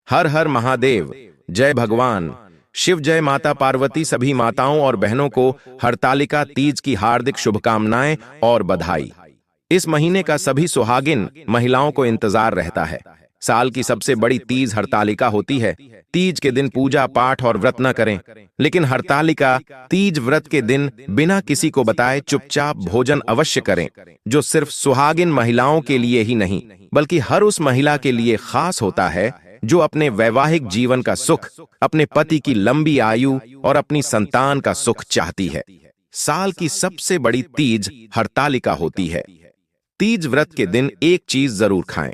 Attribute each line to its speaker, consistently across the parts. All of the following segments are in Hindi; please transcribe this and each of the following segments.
Speaker 1: हर हर महादेव। जय भगवान शिव, जय माता पार्वती। सभी माताओं और बहनों को हरतालिका तीज की हार्दिक शुभकामनाएं और बधाई। इस महीने का सभी सुहागिन महिलाओं को इंतजार रहता है। साल की सबसे बड़ी तीज हरतालिका होती है। तीज के दिन पूजा पाठ और व्रत न करें, लेकिन हरतालिका तीज व्रत के दिन बिना किसी को बताए चुपचाप भोजन अवश्य करें, जो सिर्फ सुहागिन महिलाओं के लिए ही नहीं बल्कि हर उस महिला के लिए खास होता है जो अपने वैवाहिक जीवन का सुख, अपने पति की लंबी आयु और अपनी संतान का सुख चाहती है। साल की सबसे बड़ी तीज हरतालिका होती है। तीज व्रत के दिन एक चीज जरूर खाएं।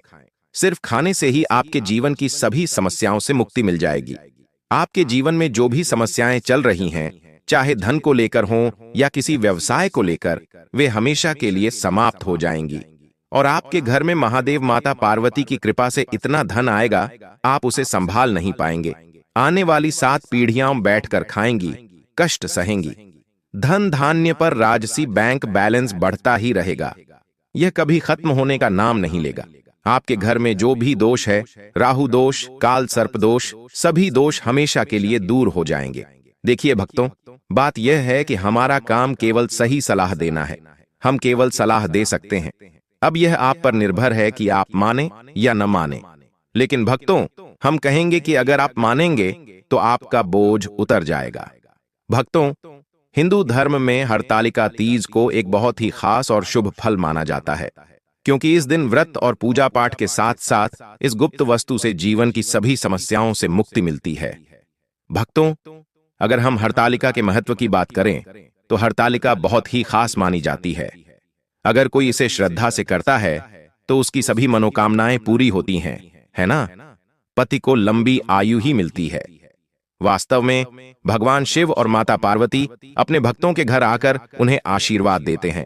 Speaker 1: सिर्फ खाने से ही आपके जीवन की सभी समस्याओं से मुक्ति मिल जाएगी। आपके जीवन में जो भी समस्याएं चल रही हैं, चाहे धन को लेकर हों या किसी व्यवसाय को लेकर, वे हमेशा के लिए समाप्त हो जाएंगी और आपके घर में महादेव माता पार्वती की कृपा से इतना धन आएगा, आप उसे संभाल नहीं पाएंगे। आने वाली 7 पीढ़ियां बैठकर खाएंगी, कष्ट सहेंगी। धन धान्य पर राजसी बैंक बैलेंस बढ़ता ही रहेगा। यह कभी खत्म होने का नाम नहीं लेगा। आपके घर में जो भी दोष है, राहु दोष, काल सर्प दोष, सभी दोष हमेशा के लिए दूर हो जाएंगे। देखिए भक्तों, बात यह है कि हमारा काम केवल सही सलाह देना है। हम केवल सलाह दे सकते हैं। अब यह आप पर निर्भर है कि आप माने या न माने। लेकिन भक्तों, हम कहेंगे कि अगर आप मानेंगे तो आपका बोझ उतर जाएगा। भक्तों, हिंदू धर्म में हरतालिका तीज को एक बहुत ही खास और शुभ फल माना जाता है, क्योंकि इस दिन व्रत और पूजा पाठ के साथ साथ इस गुप्त वस्तु से जीवन की सभी समस्याओं से मुक्ति मिलती है। भक्तों, अगर हम हरतालिका के महत्व की बात करें तो हरतालिका बहुत ही खास मानी जाती है। अगर कोई इसे श्रद्धा से करता है तो उसकी सभी मनोकामनाएं पूरी होती हैं, है ना? पति को लंबी आयु ही मिलती है। वास्तव में भगवान शिव और माता पार्वती अपने भक्तों के घर आकर उन्हें आशीर्वाद देते हैं।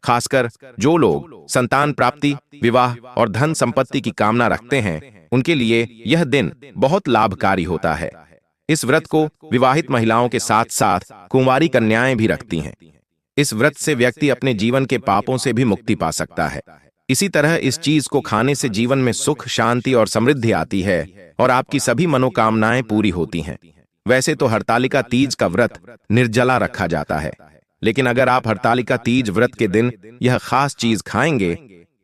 Speaker 1: खासकर जो लोग संतान प्राप्ति, विवाह और धन संपत्ति की कामना रखते हैं, उनके लिए यह दिन बहुत लाभकारी होता है। इस व्रत को विवाहित महिलाओं के साथ साथ कुंवारी कन्याएं भी रखती हैं। इस व्रत से व्यक्ति अपने जीवन के पापों से भी मुक्ति पा सकता है। इसी तरह इस चीज को खाने से जीवन में सुख, शांति और समृद्धि आती है और आपकी सभी मनोकामनाएं पूरी होती हैं। वैसे तो हरतालिका तीज का व्रत निर्जला रखा जाता है, लेकिन अगर आप हरतालिका तीज व्रत के दिन यह खास चीज खाएंगे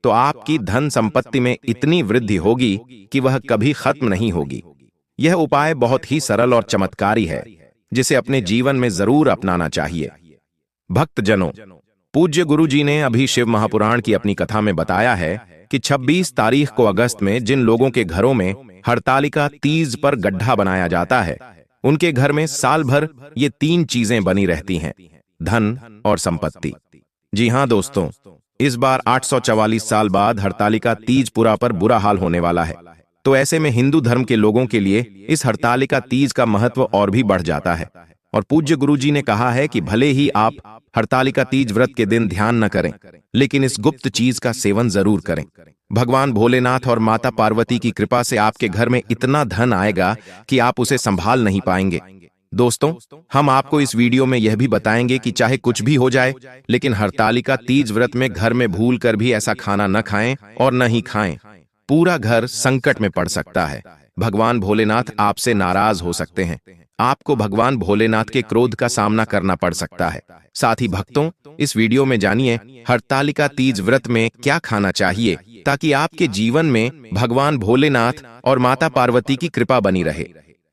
Speaker 1: तो आपकी धन संपत्ति में इतनी वृद्धि होगी कि वह कभी खत्म नहीं होगी। यह उपाय बहुत ही सरल और चमत्कारी है, जिसे अपने जीवन में जरूर अपनाना चाहिए। भक्तजनों, पूज्य गुरु जी ने अभी शिव महापुराण की अपनी कथा में बताया है कि 26 तारीख को अगस्त में जिन लोगों के घरों में हरतालिका तीज पर गड्ढा बनाया जाता है, उनके घर में साल भर ये 3 चीजें बनी रहती हैं: धन और संपत्ति। जी हां दोस्तों, इस बार 844 साल बाद हरतालिका तीजपुरा पर बुरा हाल होने वाला है। तो ऐसे में हिंदू धर्म के लोगों के लिए इस हरतालिका तीज का महत्व और भी बढ़ जाता है। और पूज्य गुरुजी ने कहा है कि भले ही आप हरतालिका तीज व्रत के दिन ध्यान न करें, लेकिन इस गुप्त चीज का सेवन जरूर करें। भगवान भोलेनाथ और माता पार्वती की कृपा से आपके घर में इतना धन आएगा कि आप उसे संभाल नहीं पाएंगे। दोस्तों, हम आपको इस वीडियो में यह भी बताएंगे कि चाहे कुछ भी हो जाए, लेकिन हरतालिका तीज व्रत में घर में भूल कर भी ऐसा खाना न खाएं और न ही खाएं। पूरा घर संकट में पड़ सकता है। भगवान भोलेनाथ आपसे नाराज हो सकते हैं। आपको भगवान भोलेनाथ के क्रोध का सामना करना पड़ सकता है। साथ ही भक्तों, इस वीडियो में जानिए हरतालिका तीज व्रत में क्या खाना चाहिए ताकि आपके जीवन में भगवान भोलेनाथ और माता पार्वती की कृपा बनी रहे।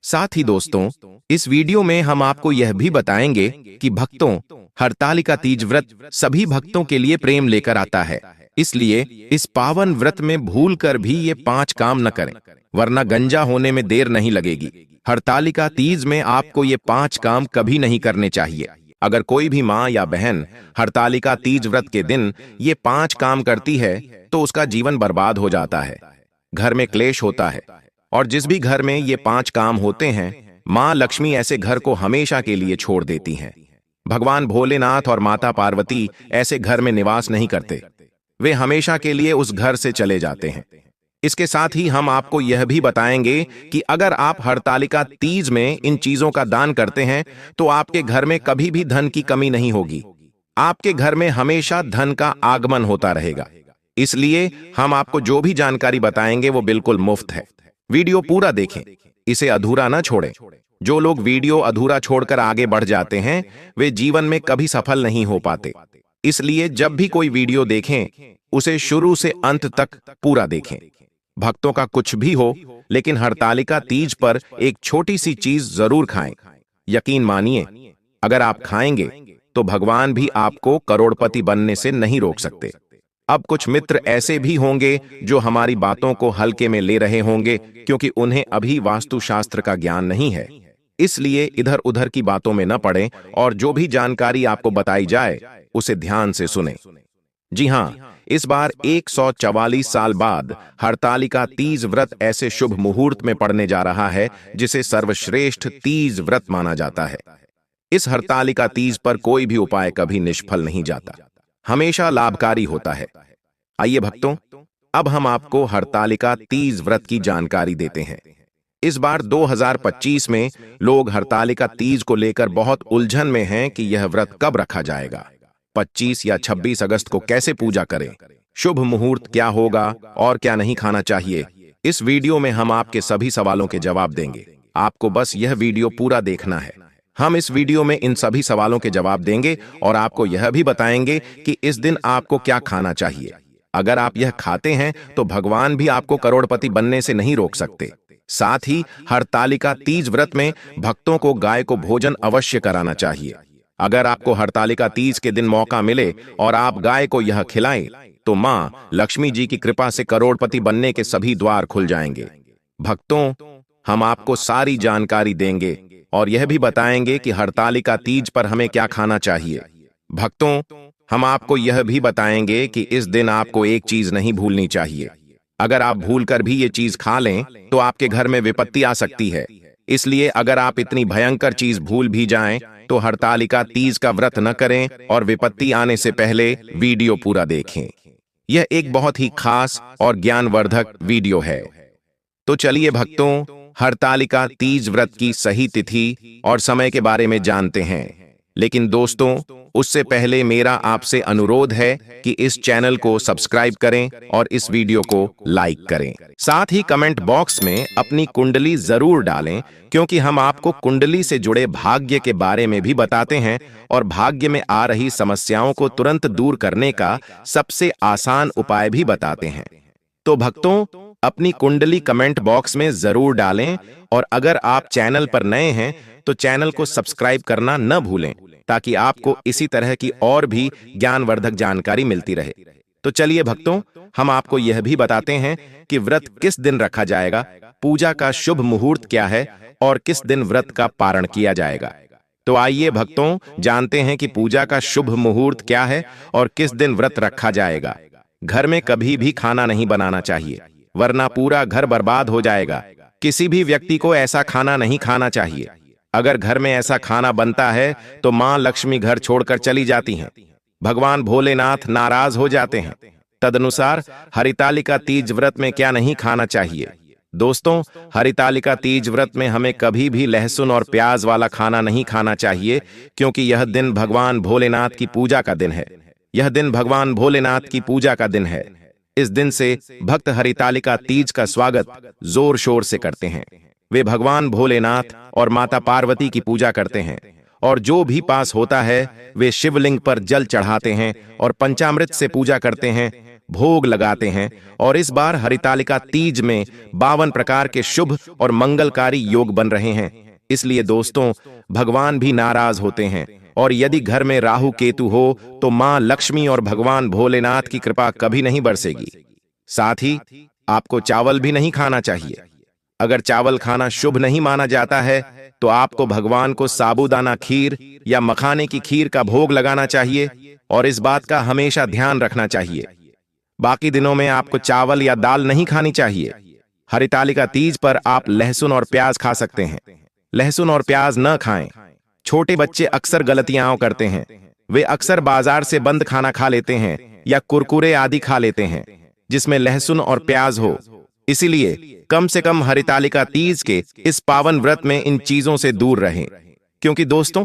Speaker 1: साथ ही दोस्तों, इस वीडियो में हम आपको यह भी बताएंगे कि भक्तों, हरतालिका तीज व्रत सभी भक्तों के लिए प्रेम लेकर आता है। इसलिए इस पावन व्रत में भूल कर भी ये 5 काम न करें, वरना गंजा होने में देर नहीं लगेगी। हरतालिका तीज में आपको ये 5 काम कभी नहीं करने चाहिए। अगर कोई भी माँ या बहन हरतालिका तीज व्रत के दिन ये 5 काम करती है तो उसका जीवन बर्बाद हो जाता है, घर में क्लेश होता है। और जिस भी घर में ये 5 काम होते हैं, माँ लक्ष्मी ऐसे घर को हमेशा के लिए छोड़ देती हैं। भगवान भोलेनाथ और माता पार्वती ऐसे घर में निवास नहीं करते, वे हमेशा के लिए उस घर से चले जाते हैं। इसके साथ ही हम आपको यह भी बताएंगे कि अगर आप हरतालिका तीज में इन चीजों का दान करते हैं तो आपके घर में कभी भी धन की कमी नहीं होगी। आपके घर में हमेशा धन का आगमन होता रहेगा। इसलिए हम आपको जो भी जानकारी बताएंगे वो बिल्कुल मुफ्त है। वीडियो पूरा देखें, इसे अधूरा न छोड़ें। जो लोग वीडियो अधूरा छोड़कर आगे बढ़ जाते हैं वे जीवन में कभी सफल नहीं हो पाते। इसलिए जब भी कोई वीडियो देखें उसे शुरू से अंत तक पूरा देखें। भक्तों का कुछ भी हो, लेकिन हरतालिका तीज पर एक छोटी सी चीज जरूर खाएं। यकीन मानिए, अगर आप खाएंगे तो भगवान भी आपको करोड़पति बनने से नहीं रोक सकते। अब कुछ मित्र ऐसे भी होंगे जो हमारी बातों को हल्के में ले रहे होंगे क्योंकि उन्हें अभी वास्तुशास्त्र का ज्ञान नहीं है। इसलिए इधर उधर की बातों में न पड़ें और जो भी जानकारी आपको बताई जाए उसे ध्यान से सुनें। जी हां, इस बार 144 साल बाद हरतालिका तीज व्रत ऐसे शुभ मुहूर्त में पड़ने जा रहा है जिसे सर्वश्रेष्ठ तीज व्रत माना जाता है। इस हरतालिका तीज पर कोई भी उपाय कभी निष्फल नहीं जाता, हमेशा लाभकारी होता है। आइए भक्तों, अब हम आपको हरतालिका तीज व्रत की जानकारी देते हैं। इस बार 2025 में लोग हरतालिका तीज को लेकर बहुत उलझन में हैं कि यह व्रत कब रखा जाएगा, 25 या 26 अगस्त को कैसे पूजा करें, शुभ मुहूर्त क्या होगा और क्या नहीं खाना चाहिए। इस वीडियो में हम आपके सभी सवालों के जवाब देंगे। आपको बस यह वीडियो पूरा देखना है। हम इस वीडियो में इन सभी सवालों के जवाब देंगे और आपको यह भी बताएंगे कि इस दिन आपको क्या खाना चाहिए। अगर आप यह खाते हैं तो भगवान भी आपको करोड़पति बनने से नहीं रोक सकते। साथ ही हरतालिका तीज व्रत में भक्तों को गाय को भोजन अवश्य कराना चाहिए। अगर आपको हरतालिका तीज के दिन मौका मिले और आप गाय को यह खिलाएं तो मां लक्ष्मी जी की कृपा से करोड़पति बनने के सभी द्वार खुल जाएंगे। भक्तों, हम आपको सारी जानकारी देंगे और यह भी बताएंगे कि हरतालिका तीज पर हमें क्या खाना चाहिए। भक्तों, हम आपको यह भी बताएंगे कि इस दिन आपको एक चीज नहीं भूलनी चाहिए। अगर आप भूलकर भी ये चीज खा लें तो आपके घर में विपत्ति आ सकती है। इसलिए अगर आप इतनी भयंकर चीज भूल भी जाएं तो हरतालिका तीज का व्रत न करें और विपत्ति आने से पहले वीडियो पूरा देखें। यह एक बहुत ही खास और ज्ञानवर्धक वीडियो है। तो चलिए भक्तों, हरतालिका तीज व्रत की सही तिथि और समय के बारे में जानते हैं। लेकिन दोस्तों, उससे पहले मेरा आपसे अनुरोध है कि इस चैनल को सब्सक्राइब करें और इस वीडियो को लाइक करें। साथ ही कमेंट बॉक्स में अपनी कुंडली जरूर डालें, क्योंकि हम आपको कुंडली से जुड़े भाग्य के बारे में भी बताते हैं और भाग्य में आ रही समस्याओं को तुरंत दूर करने का सबसे आसान उपाय भी बताते हैं। तो भक्तों, अपनी कुंडली कमेंट बॉक्स में जरूर डालें और अगर आप चैनल पर नए हैं तो चैनल को सब्सक्राइब करना न भूलें, ताकि आपको इसी तरह की और भी ज्ञानवर्धक जानकारी मिलती रहे। तो चलिए भक्तों, हम आपको यह भी बताते हैं कि व्रत किस दिन रखा जाएगा, पूजा का शुभ मुहूर्त क्या है और किस दिन व्रत का पारण किया जाएगा। तो आइए भक्तों, जानते हैं कि पूजा का शुभ मुहूर्त क्या है और किस दिन व्रत रखा जाएगा। घर में कभी भी खाना नहीं बनाना चाहिए, वरना पूरा घर बर्बाद हो जाएगा। किसी भी व्यक्ति को ऐसा खाना नहीं खाना चाहिए। अगर घर में ऐसा खाना बनता है तो मां लक्ष्मी घर छोड़कर चली जाती हैं, भगवान भोलेनाथ नाराज हो जाते हैं। तदनुसार हरितालिका तीज व्रत में क्या नहीं खाना चाहिए। दोस्तों, हरितालिका तीज व्रत में हमें कभी भी लहसुन और प्याज वाला खाना नहीं खाना चाहिए, क्योंकि यह दिन भगवान भोलेनाथ की पूजा का दिन है। यह दिन भगवान भोलेनाथ की पूजा का दिन है। इस दिन से भक्त हरितालिका तीज का स्वागत जोर शोर से करते हैं। वे भगवान भोलेनाथ और माता पार्वती की पूजा करते हैं और जो भी पास होता है वे शिवलिंग पर जल चढ़ाते हैं और पंचामृत से पूजा करते हैं, भोग लगाते हैं। और इस बार हरितालिका तीज में 52 प्रकार के शुभ और मंगलकारी योग बन रहे हैं। इसलिए दोस्तों, भगवान भी नाराज होते हैं और यदि घर में राहु केतु हो तो मां लक्ष्मी और भगवान भोलेनाथ की कृपा कभी नहीं बरसेगी। साथ ही आपको चावल भी नहीं खाना चाहिए। अगर चावल खाना शुभ नहीं माना जाता है तो आपको भगवान को साबूदाना खीर या मखाने की खीर का भोग लगाना चाहिए और इस बात का हमेशा ध्यान रखना चाहिए। बाकी दिनों में आपको चावल या दाल नहीं खानी चाहिए। हरितालिका तीज पर आप लहसुन और प्याज खा सकते हैं। लहसुन और प्याज न खाएं। छोटे बच्चे अक्सर गलतियां करते हैं। वे अक्सर बाजार से बंद खाना खा लेते हैं या कुरकुरे आदि खा लेते हैं जिसमें लहसुन और प्याज हो। इसीलिए कम से कम हरितालिका तीज के इस पावन व्रत में इन चीजों से दूर रहें। क्योंकि दोस्तों,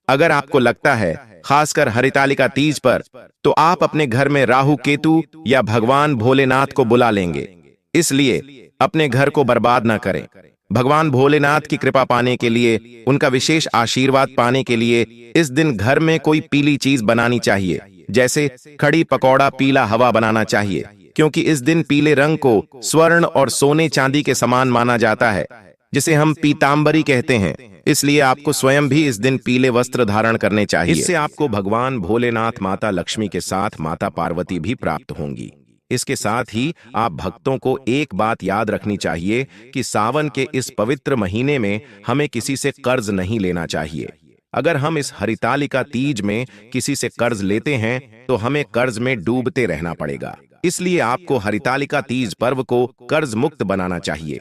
Speaker 1: अगर आपको लगता है खासकर हरितालिका तीज पर, तो आप अपने घर में राहु केतु या भगवान भोलेनाथ को बुला लेंगे। इसलिए अपने घर को बर्बाद ना करें। भगवान भोलेनाथ की कृपा पाने के लिए, उनका विशेष आशीर्वाद पाने के लिए इस दिन घर में कोई पीली चीज बनानी चाहिए, जैसे कड़ी पकौड़ा पीला हवा बनाना चाहिए, क्योंकि इस दिन पीले रंग को स्वर्ण और सोने चांदी के समान माना जाता है, जिसे हम पीतांबरी कहते हैं। इसलिए आपको स्वयं भी इस दिन पीले वस्त्र धारण करने चाहिए। इससे आपको भगवान भोलेनाथ, माता लक्ष्मी के साथ माता पार्वती भी प्राप्त होंगी। इसके साथ ही आप भक्तों को एक बात याद रखनी चाहिए कि सावन के इस पवित्र महीने में हमें किसी से कर्ज नहीं लेना चाहिए। अगर हम इस हरितालिका तीज में किसी से कर्ज लेते हैं तो हमें कर्ज में डूबते रहना पड़ेगा। इसलिए आपको हरितालिका तीज पर्व को कर्ज मुक्त बनाना चाहिए।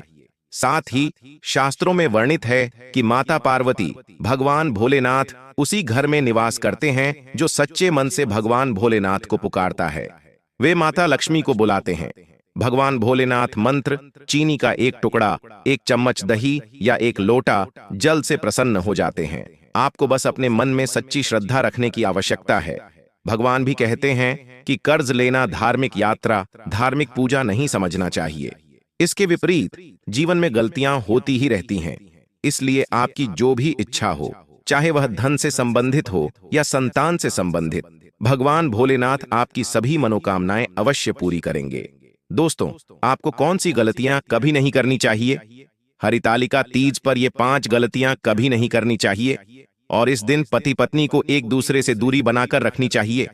Speaker 1: साथ ही शास्त्रों में वर्णित है कि माता पार्वती, भगवान भोलेनाथ उसी घर में निवास करते हैं जो सच्चे मन से भगवान भोलेनाथ को पुकारता है। वे माता लक्ष्मी को बुलाते हैं। भगवान भोलेनाथ मंत्र, चीनी का एक टुकड़ा, एक चम्मच दही या एक लोटा जल से प्रसन्न हो जाते हैं। आपको बस अपने मन में सच्ची श्रद्धा रखने की आवश्यकता है। भगवान भी कहते हैं कि कर्ज लेना धार्मिक यात्रा, धार्मिक पूजा नहीं समझना चाहिए। इसके विपरीत जीवन में गलतियां होती ही रहती हैं। इसलिए आपकी जो भी इच्छा हो, चाहे वह धन से संबंधित हो या संतान से संबंधित, भगवान भोलेनाथ आपकी सभी मनोकामनाएं अवश्य पूरी करेंगे। दोस्तों, आपको कौन सी गलतियां कभी नहीं करनी चाहिए? हरितालिका तीज पर ये 5 गलतियां कभी नहीं करनी चाहिए। और इस दिन पति पत्नी को एक दूसरे से दूरी बनाकर रखनी चाहिए।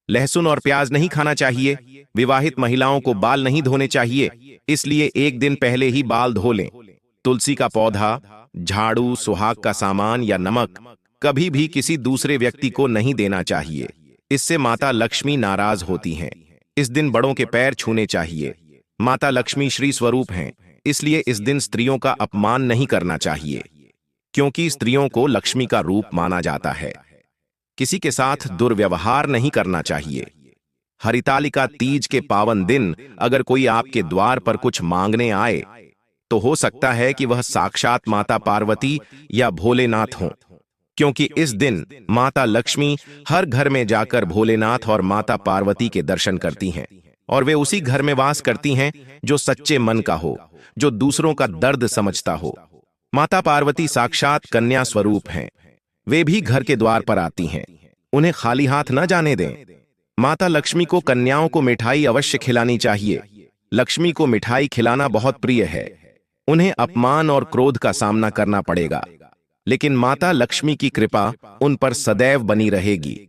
Speaker 1: लहसुन और प्याज नहीं खाना चाहिए। विवाहित महिलाओं को बाल नहीं धोने चाहिए, इसलिए एक दिन पहले ही बाल धो लें। तुलसी का पौधा, झाड़ू, सुहाग का सामान या नमक कभी भी किसी दूसरे व्यक्ति को नहीं देना चाहिए। इससे माता लक्ष्मी नाराज होती हैं। इस दिन बड़ों के पैर छूने चाहिए। माता लक्ष्मी श्री स्वरूप हैं, इसलिए इस दिन स्त्रियों का अपमान नहीं करना चाहिए, क्योंकि स्त्रियों को लक्ष्मी का रूप माना जाता है। किसी के साथ दुर्व्यवहार नहीं करना चाहिए। हरितालिका तीज के पावन दिन अगर कोई आपके द्वार पर कुछ मांगने आए तो हो सकता है कि वह साक्षात माता पार्वती या भोलेनाथ हों, क्योंकि इस दिन माता लक्ष्मी हर घर में जाकर भोलेनाथ और माता पार्वती के दर्शन करती हैं, और वे उसी घर में वास करती हैं जो सच्चे मन का हो, जो दूसरों का दर्द समझता हो। माता पार्वती साक्षात कन्या स्वरूप हैं। वे भी घर के द्वार पर आती हैं। उन्हें खाली हाथ न जाने दें। माता लक्ष्मी को कन्याओं को मिठाई अवश्य खिलानी चाहिए। लक्ष्मी को मिठाई खिलाना बहुत प्रिय है। उन्हें अपमान और क्रोध का सामना करना पड़ेगा, लेकिन माता लक्ष्मी की कृपा उन पर सदैव बनी रहेगी।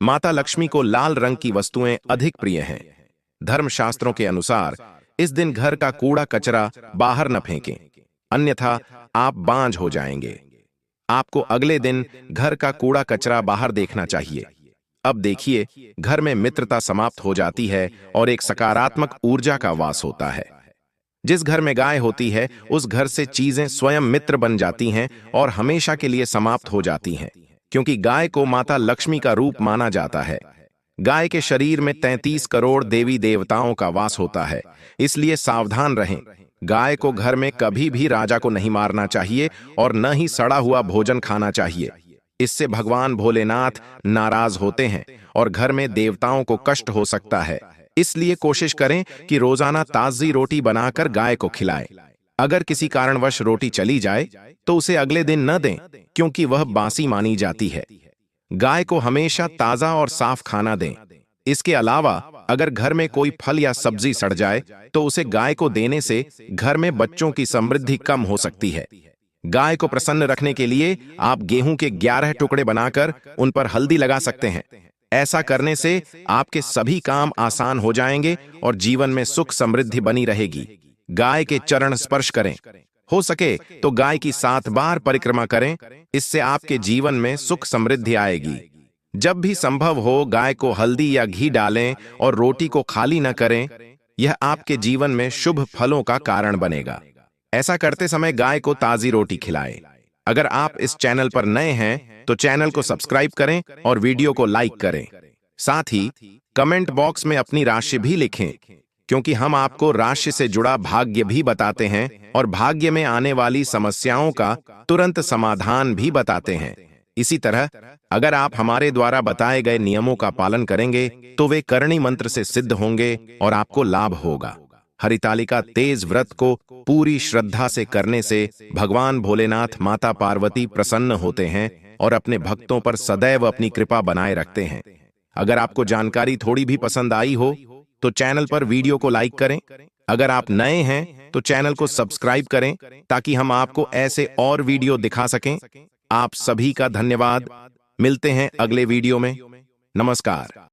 Speaker 1: माता लक्ष्मी को लाल रंग की वस्तुएं अधिक प्रिय हैं। धर्मशास्त्रों के अनुसार इस दिन घर का कूड़ा कचरा बाहर न फेंकें, अन्यथा आप बांझ हो जाएंगे। आपको अगले दिन घर का कूड़ा कचरा बाहर देखना चाहिए। अब देखिए, घर में मित्रता समाप्त हो जाती है और एक सकारात्मक ऊर्जा का वास होता है। जिस घर में गाय होती है, उस घर से चीजें स्वयं मित्र बन जाती हैं और हमेशा के लिए समाप्त हो जाती हैं, क्योंकि गाय को माता लक्ष्मी का रूप माना जाता है। गाय के शरीर में 33 करोड़ देवी देवताओं का वास होता है, इसलिए सावधान रहें। गाय को घर में कभी भी राजा को नहीं मारना चाहिए और न ही सड़ा हुआ भोजन खाना चाहिए। इससे भगवान भोलेनाथ नाराज होते हैं और घर में देवताओं को कष्ट हो सकता है। इसलिए कोशिश करें कि रोजाना ताजी रोटी बनाकर गाय को खिलाएं। अगर किसी कारणवश रोटी चली जाए तो उसे अगले दिन न दें, क्योंकि वह बासी मानी जाती है। गाय को हमेशा ताजा और साफ खाना दें। इसके अलावा अगर घर में कोई फल या सब्जी सड़ जाए तो उसे गाय को देने से घर में बच्चों की समृद्धि कम हो सकती है। गाय को प्रसन्न रखने के लिए आप गेहूं के 11 टुकड़े बनाकर उन पर हल्दी लगा सकते हैं। ऐसा करने से आपके सभी काम आसान हो जाएंगे और जीवन में सुख समृद्धि बनी रहेगी। गाय के चरण स्पर्श करें। हो सके तो गाय की 7 बार परिक्रमा करें। इससे आपके जीवन में सुख समृद्धि आएगी। जब भी संभव हो गाय को हल्दी या घी डालें और रोटी को खाली न करें। यह आपके जीवन में शुभ फलों का कारण बनेगा। ऐसा करते समय गाय को ताजी रोटी खिलाएं। अगर आप इस चैनल पर नए हैं तो चैनल को सब्सक्राइब करें और वीडियो को लाइक करें। साथ ही कमेंट बॉक्स में अपनी राशि भी लिखें, क्योंकि हम आपको राशि से जुड़ा भाग्य भी बताते हैं और भाग्य में आने वाली समस्याओं का तुरंत समाधान भी बताते हैं। इसी तरह अगर आप हमारे द्वारा बताए गए नियमों का पालन करेंगे तो वे करणी मंत्र से सिद्ध होंगे और आपको लाभ होगा। हरितालिका तेज व्रत को पूरी श्रद्धा से करने से भगवान भोलेनाथ माता पार्वती प्रसन्न होते हैं और अपने भक्तों पर सदैव अपनी कृपा बनाए रखते हैं। अगर आपको जानकारी थोड़ी भी पसंद आई हो तो चैनल पर वीडियो को लाइक करें। अगर आप नए हैं तो चैनल को सब्सक्राइब करें ताकि हम आपको ऐसे और वीडियो दिखा सकें। आप सभी का धन्यवाद। मिलते हैं अगले वीडियो में। नमस्कार।